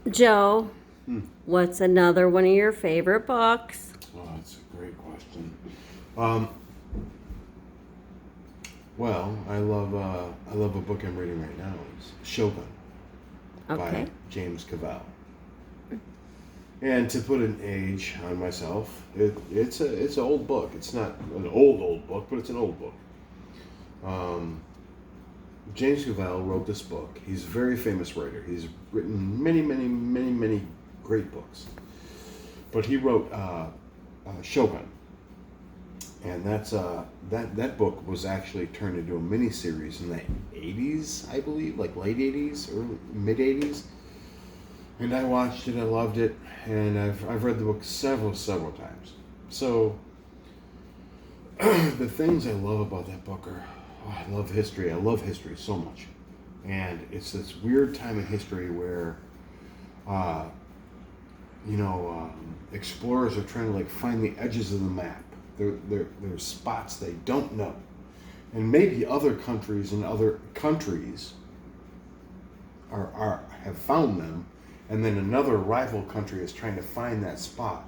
Joe, Hmm. what's another one of your favorite books? Oh, that's a great question. Um, well, I love a book I'm reading right now. It's Shogun by Okay. James Cavell. And to put an age on myself, it's an old book. It's not an old book, but it's an old book. Um, James Cavell wrote this book. He's a very famous writer. He's written many great books. But he wrote Shogun, and that book was actually turned into a miniseries in the '80s, I believe, like late '80s, early mid '80s. And I watched it. I loved it, and I've read the book several times. So the things I love about that book are, I love history. I love history so much, and it's this weird time in history where, uh, explorers are trying to like find the edges of the map. There's spots they don't know, and maybe other countries and other countries are have found them, and then another rival country is trying to find that spot.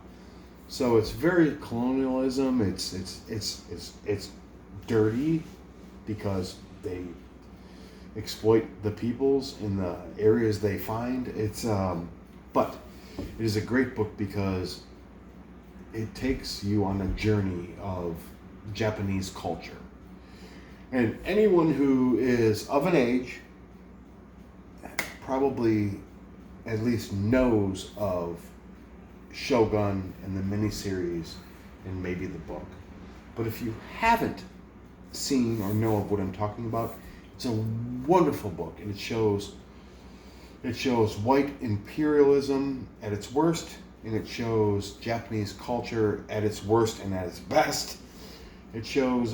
So it's very colonialism. It's dirty because they exploit the peoples in the areas they find. But it is a great book because it takes you on a journey of Japanese culture. And anyone who is of an age probably at least knows of Shogun and the miniseries and maybe the book. But if you haven't seen or know of what I'm talking about, it's a wonderful book, and it shows white imperialism at its worst, and it shows Japanese culture at its worst and at its best. It shows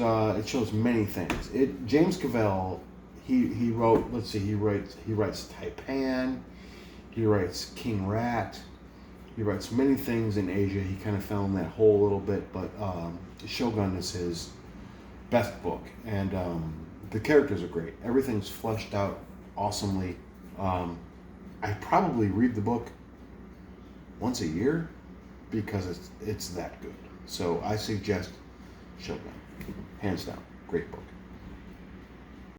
many things. James Cavell, he wrote, let's see, he writes Taipan, he writes King Rat, he writes many things in Asia. He kind of fell in that hole a little bit, but Shogun is his best book, and the characters are great. Everything's fleshed out awesomely. I probably read the book once a year because it's that good. So I suggest Showgun, hands down, great book.